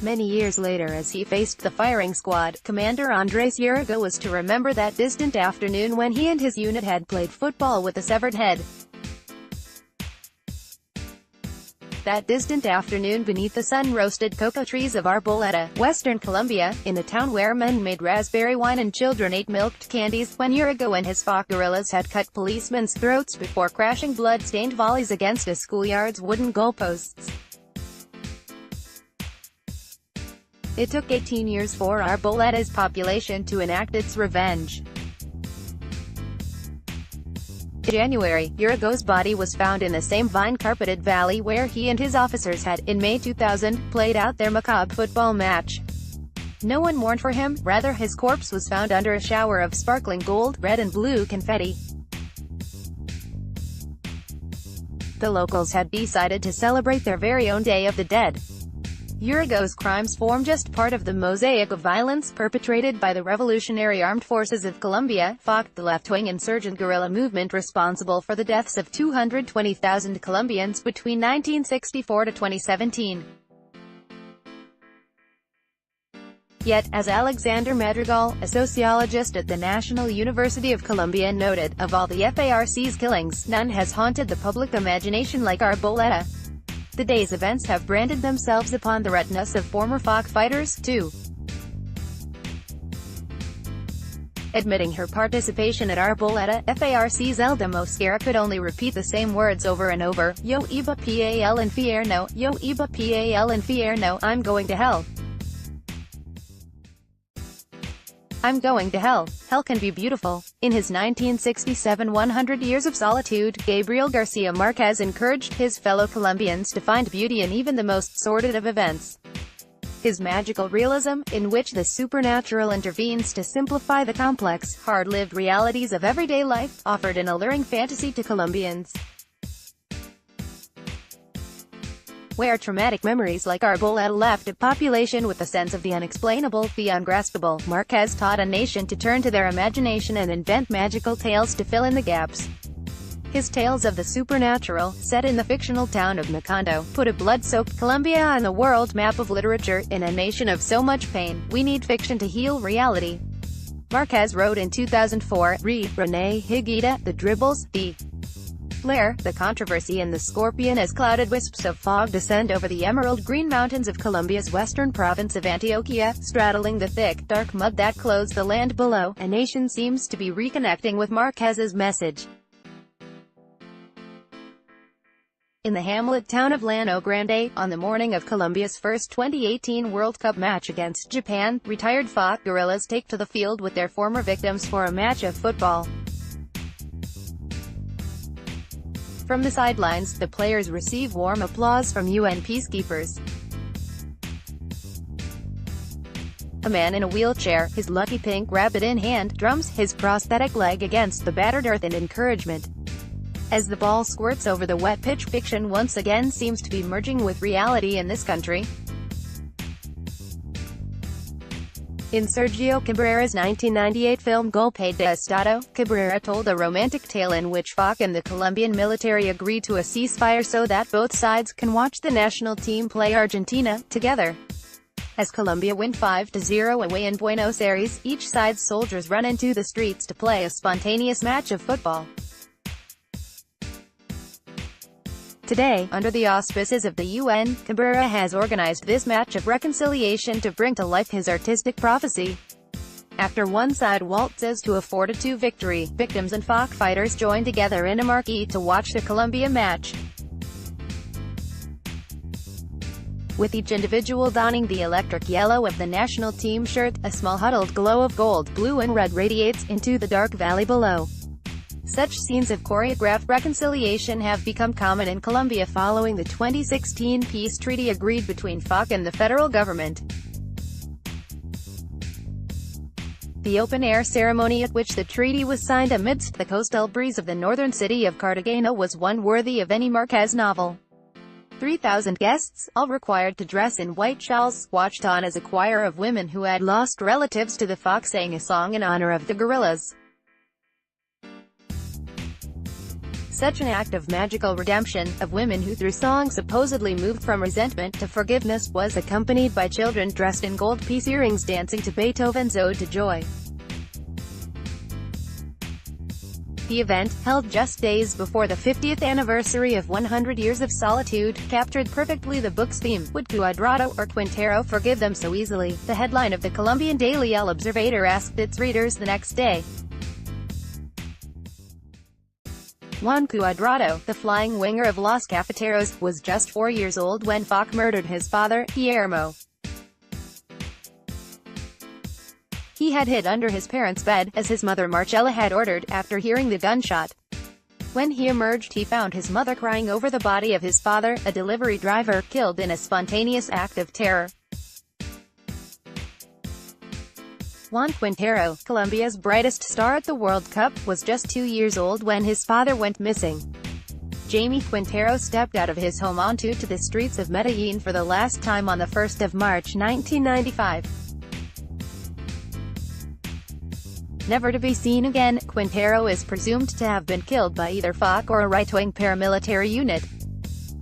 Many years later, as he faced the firing squad, Commander Andrés Urrego was to remember that distant afternoon when he and his unit had played football with a severed head. That distant afternoon beneath the sun-roasted cocoa trees of Arboleda, western Colombia, in a town where men made raspberry wine and children ate milked candies, when Urrego and his FARC guerrillas had cut policemen's throats before crashing blood-stained volleys against a schoolyard's wooden goalposts. It took 18 years for Arboleda's population to enact its revenge. In January, Urrego's body was found in the same vine-carpeted valley where he and his officers had, in May 2000, played out their macabre football match. No one mourned for him, rather his corpse was found under a shower of sparkling gold, red and blue confetti. The locals had decided to celebrate their very own Day of the Dead. Urrego's crimes form just part of the mosaic of violence perpetrated by the Revolutionary Armed Forces of Colombia, FARC, the left-wing insurgent guerrilla movement responsible for the deaths of 220,000 Colombians between 1964 to 2017. Yet, as Alexander Madrigal, a sociologist at the National University of Colombia noted, of all the FARC's killings, none has haunted the public imagination like Arboleda. The day's events have branded themselves upon the retinas of former FARC fighters, too. Admitting her participation at Arboleda, FARC's Elda Mosquera could only repeat the same words over and over: "Yo iba pal infierno, yo iba pal infierno, I'm going to hell. I'm going to hell. Hell can be beautiful." In his 1967 100 Years of Solitude, Gabriel Garcia Marquez encouraged his fellow Colombians to find beauty in even the most sordid of events. His magical realism, in which the supernatural intervenes to simplify the complex, hard-lived realities of everyday life, offered an alluring fantasy to Colombians. Where traumatic memories like Arboleda left a population with a sense of the unexplainable, the ungraspable, Marquez taught a nation to turn to their imagination and invent magical tales to fill in the gaps. His tales of the supernatural, set in the fictional town of Macondo, put a blood-soaked Colombia on the world map of literature. In a nation of so much pain, we need fiction to heal reality. Marquez wrote in 2004, René Higuita, the dribbles, the flare, the controversy and the scorpion as clouded wisps of fog descend over the emerald green mountains of Colombia's western province of Antioquia, straddling the thick, dark mud that clothes the land below. A nation seems to be reconnecting with Marquez's message. In the hamlet town of Llano Grande, on the morning of Colombia's first 2018 World Cup match against Japan, retired FARC guerrillas take to the field with their former victims for a match of football. From the sidelines, the players receive warm applause from UN peacekeepers. A man in a wheelchair, his lucky pink rabbit in hand, drums his prosthetic leg against the battered earth in encouragement. As the ball squirts over the wet pitch, fiction once again seems to be merging with reality in this country. In Sergio Cabrera's 1998 film Golpe de Estado, Cabrera told a romantic tale in which FARC and the Colombian military agreed to a ceasefire so that both sides can watch the national team play Argentina together. As Colombia win 5-0 away in Buenos Aires, each side's soldiers run into the streets to play a spontaneous match of football. Today, under the auspices of the UN, Cabrera has organized this match of reconciliation to bring to life his artistic prophecy. After one side waltzes to a 4-2 victory, victims and FARC fighters join together in a marquee to watch the Colombia match, with each individual donning the electric yellow of the national team shirt. A small huddled glow of gold, blue and red radiates into the dark valley below. Such scenes of choreographed reconciliation have become common in Colombia following the 2016 peace treaty agreed between FARC and the federal government. The open-air ceremony at which the treaty was signed amidst the coastal breeze of the northern city of Cartagena was one worthy of any Marquez novel. 3,000 guests, all required to dress in white shawls, watched on as a choir of women who had lost relatives to the FARC sang a song in honor of the guerrillas. Such an act of magical redemption, of women who through song supposedly moved from resentment to forgiveness, was accompanied by children dressed in gold piece earrings dancing to Beethoven's Ode to Joy. The event, held just days before the 50th anniversary of 100 Years of Solitude, captured perfectly the book's theme. Would Cuadrado or Quintero forgive them so easily? The headline of the Colombian daily El Observador asked its readers the next day. Juan Cuadrado, the flying winger of Los Cafeteros, was just 4 years old when FARC murdered his father, Guillermo. He had hid under his parents' bed, as his mother Marcela had ordered, after hearing the gunshot. When he emerged, he found his mother crying over the body of his father, a delivery driver, killed in a spontaneous act of terror. Juan Quintero, Colombia's brightest star at the World Cup, was just 2 years old when his father went missing. Jamie Quintero stepped out of his home onto the streets of Medellin for the last time on the 1st of March 1995. Never to be seen again, Quintero is presumed to have been killed by either FARC or a right-wing paramilitary unit.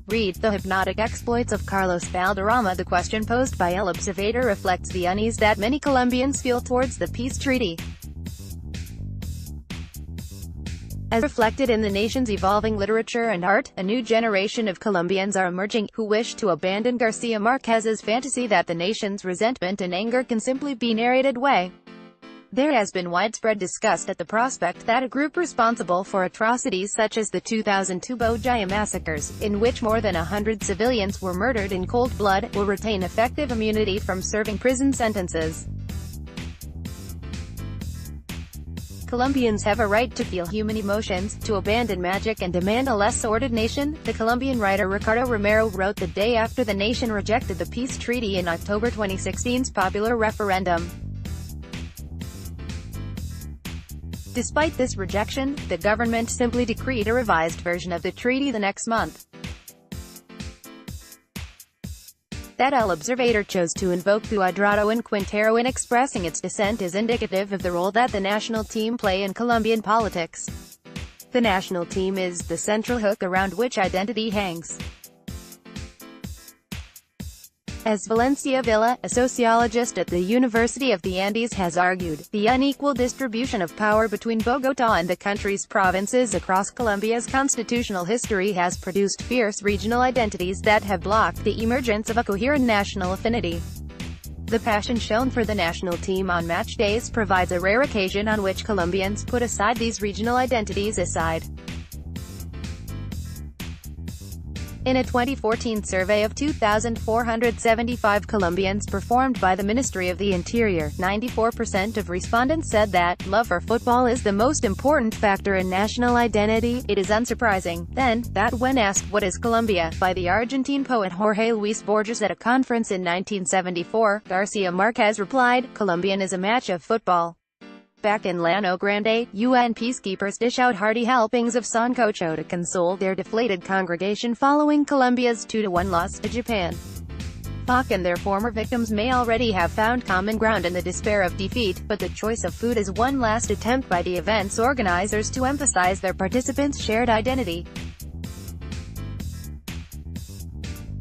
Read The Hypnotic Exploits of Carlos Valderrama. The question posed by El Observador reflects the unease that many Colombians feel towards the peace treaty. As reflected in the nation's evolving literature and art, a new generation of Colombians are emerging, who wish to abandon Garcia Marquez's fantasy that the nation's resentment and anger can simply be narrated away. There has been widespread disgust at the prospect that a group responsible for atrocities such as the 2002 Bojaya massacres, in which more than 100 civilians were murdered in cold blood, will retain effective immunity from serving prison sentences. Colombians have a right to feel human emotions, to abandon magic and demand a less sordid nation, the Colombian writer Ricardo Romero wrote the day after the nation rejected the peace treaty in October 2016's popular referendum. Despite this rejection, the government simply decreed a revised version of the treaty the next month. That El Observador chose to invoke Cuadrado and Quintero in expressing its dissent is indicative of the role that the national team play in Colombian politics. The national team is the central hook around which identity hangs. As Valencia Villa, a sociologist at the University of the Andes, has argued, the unequal distribution of power between Bogotá and the country's provinces across Colombia's constitutional history has produced fierce regional identities that have blocked the emergence of a coherent national affinity. The passion shown for the national team on match days provides a rare occasion on which Colombians put aside these regional identities aside. In a 2014 survey of 2,475 Colombians performed by the Ministry of the Interior, 94% of respondents said that love for football is the most important factor in national identity. It is unsurprising, then, that when asked "What is Colombia?" by the Argentine poet Jorge Luis Borges at a conference in 1974, Garcia Marquez replied, "Colombian is a match of football." Back in Llano Grande, UN peacekeepers dish out hearty helpings of sancocho to console their deflated congregation following Colombia's 2-1 loss to Japan. FARC and their former victims may already have found common ground in the despair of defeat, but the choice of food is one last attempt by the event's organizers to emphasize their participants' shared identity.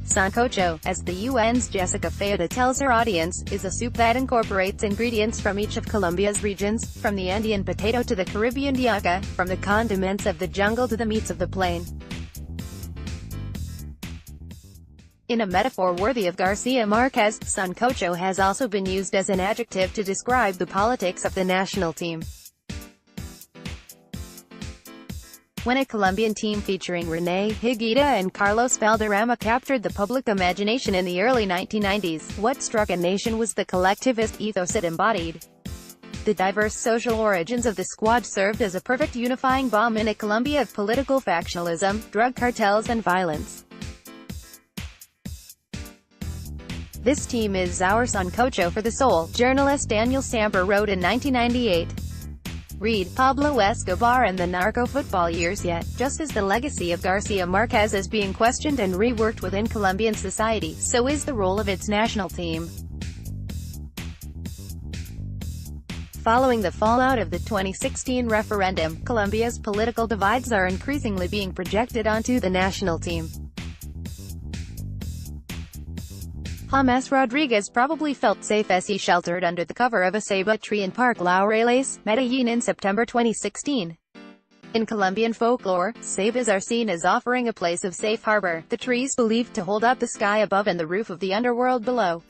Sancocho, as the UN's Jessica Feuda tells her audience, is a soup that incorporates ingredients from each of Colombia's regions, from the Andean potato to the Caribbean yuca, from the condiments of the jungle to the meats of the plain. In a metaphor worthy of Garcia Marquez, sancocho has also been used as an adjective to describe the politics of the national team. When a Colombian team featuring René Higuita and Carlos Valderrama captured the public imagination in the early 1990s, what struck a nation was the collectivist ethos it embodied. The diverse social origins of the squad served as a perfect unifying bomb in a Colombia of political factionalism, drug cartels and violence. "This team is our sancocho for the soul," journalist Daniel Samper wrote in 1998. Read Pablo Escobar and the narco-football years. Yet, just as the legacy of Garcia Marquez is being questioned and reworked within Colombian society, so is the role of its national team. Following the fallout of the 2016 referendum, Colombia's political divides are increasingly being projected onto the national team. James Rodriguez probably felt safe as he sheltered under the cover of a ceiba tree in Parque Laureles, Medellin in September 2016. In Colombian folklore, ceibas are seen as offering a place of safe harbor, the trees believed to hold up the sky above and the roof of the underworld below.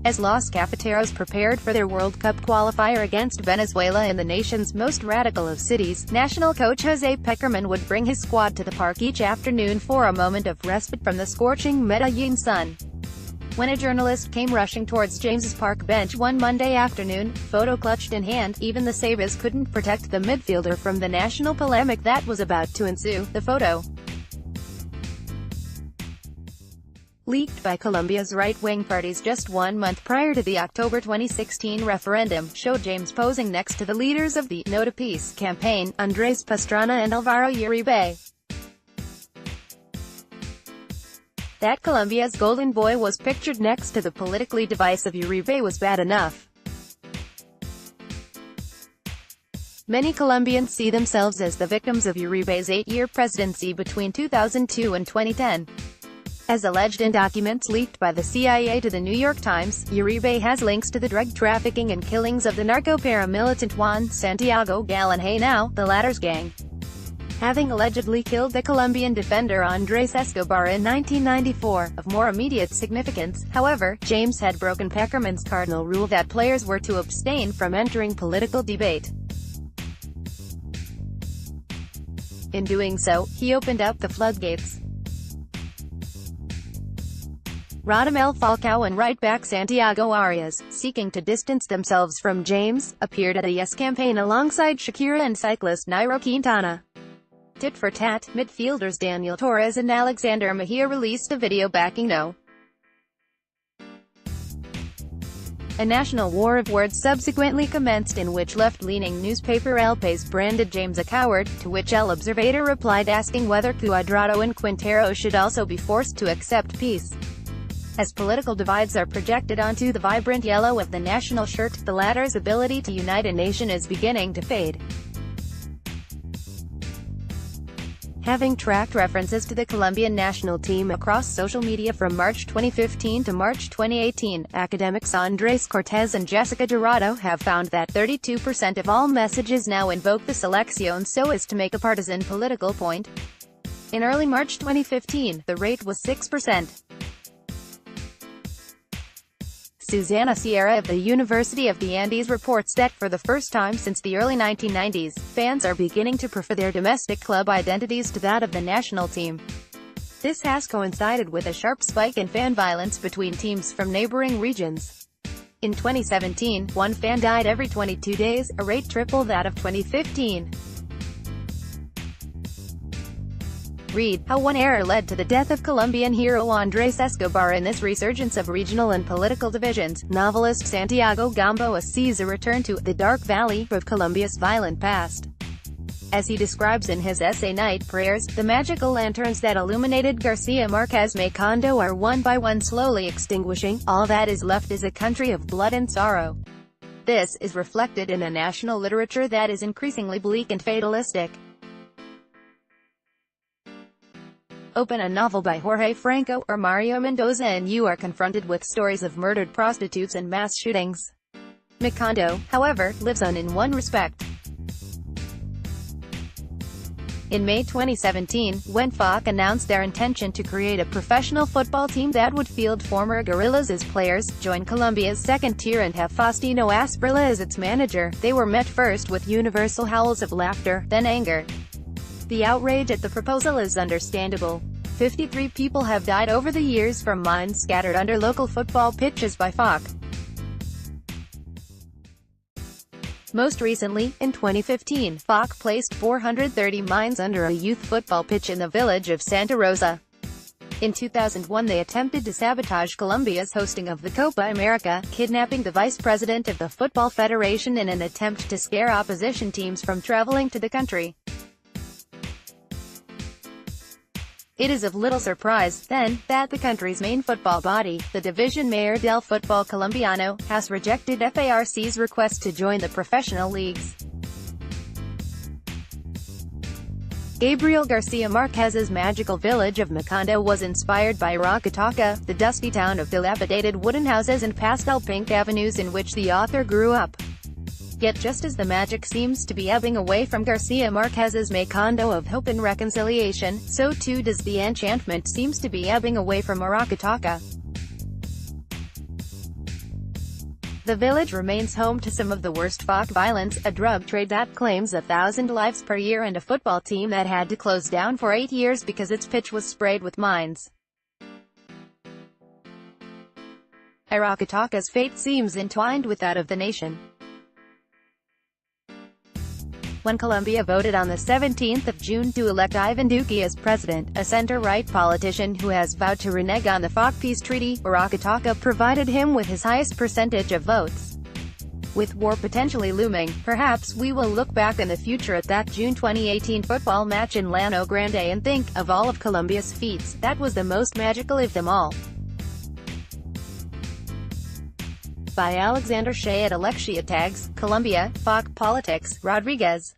As Los Cafeteros prepared for their World Cup qualifier against Venezuela in the nation's most radical of cities, national coach Jose Peckerman would bring his squad to the park each afternoon for a moment of respite from the scorching Medellin sun. When a journalist came rushing towards James's park bench one Monday afternoon, photo clutched in hand, even the ceibas couldn't protect the midfielder from the national polemic that was about to ensue. The photo, leaked by Colombia's right-wing parties just 1 month prior to the October 2016 referendum, showed James posing next to the leaders of the No to Peace campaign, Andrés Pastrana and Álvaro Uribe. That Colombia's golden boy was pictured next to the politically divisive Uribe was bad enough. Many Colombians see themselves as the victims of Uribe's 8-year presidency between 2002 and 2010. As alleged in documents leaked by the CIA to the New York Times, Uribe has links to the drug trafficking and killings of the narco-paramilitant Juan Santiago Galán, the latter's gang, having allegedly killed the Colombian defender Andrés Escobar in 1994. Of more immediate significance, however, James had broken Peckerman's cardinal rule that players were to abstain from entering political debate. In doing so, he opened up the floodgates. Radamel Falcao and right-back Santiago Arias, seeking to distance themselves from James, appeared at a Yes campaign alongside Shakira and cyclist Nairo Quintana. Tit for tat, midfielders Daniel Torres and Alexander Mejia released a video backing No. A national war of words subsequently commenced in which left-leaning newspaper El País branded James a coward, to which El Observador replied asking whether Cuadrado and Quintero should also be forced to accept peace. As political divides are projected onto the vibrant yellow of the national shirt, the latter's ability to unite a nation is beginning to fade. Having tracked references to the Colombian national team across social media from March 2015 to March 2018, academics Andrés Cortés and Jessica Dorado have found that 32% of all messages now invoke the selección so as to make a partisan political point. In early March 2015, the rate was 6%. Susana Sierra of the University of the Andes reports that for the first time since the early 1990s, fans are beginning to prefer their domestic club identities to that of the national team. This has coincided with a sharp spike in fan violence between teams from neighboring regions. In 2017, one fan died every 22 days, a rate triple that of 2015. Read how one error led to the death of Colombian hero Andrés Escobar. In this resurgence of regional and political divisions, novelist Santiago Gamboa sees a return to the dark valley of Colombia's violent past. As he describes in his essay Night Prayers, the magical lanterns that illuminated Garcia Márquez Macondo are one by one slowly extinguishing. All that is left is a country of blood and sorrow. This is reflected in a national literature that is increasingly bleak and fatalistic. Open a novel by Jorge Franco or Mario Mendoza and you are confronted with stories of murdered prostitutes and mass shootings. Macondo, however, lives on in one respect. In May 2017, when FARC announced their intention to create a professional football team that would field former guerrillas as players, join Colombia's second tier and have Faustino Asprilla as its manager, they were met first with universal howls of laughter, then anger. The outrage at the proposal is understandable. 53 people have died over the years from mines scattered under local football pitches by FARC. Most recently, in 2015, FARC placed 430 mines under a youth football pitch in the village of Santa Rosa. In 2001 they attempted to sabotage Colombia's hosting of the Copa America, kidnapping the vice president of the Football Federation in an attempt to scare opposition teams from traveling to the country. It is of little surprise, then, that the country's main football body, the División Mayor del Fútbol Colombiano, has rejected FARC's request to join the professional leagues. Gabriel Garcia Marquez's magical village of Macondo was inspired by Arboleda, the dusty town of dilapidated wooden houses and pastel pink avenues in which the author grew up. Yet just as the magic seems to be ebbing away from Garcia Marquez's Macondo of hope and reconciliation, so too does the enchantment seems to be ebbing away from Arboleda. The village remains home to some of the worst FARC violence, a drug trade that claims 1,000 lives per year and a football team that had to close down for 8 years because its pitch was sprayed with mines. Arboleda's fate seems entwined with that of the nation. When Colombia voted on the 17th of June to elect Ivan Duque as president, a center-right politician who has vowed to renege on the FARC peace treaty, Arboleda provided him with his highest percentage of votes. With war potentially looming, perhaps we will look back in the future at that June 2018 football match in Llano Grande and think, of all of Colombia's feats, that was the most magical of them all. By Alexander Shea at Alexia Tags, Colombia, FARC Politics, Rodriguez.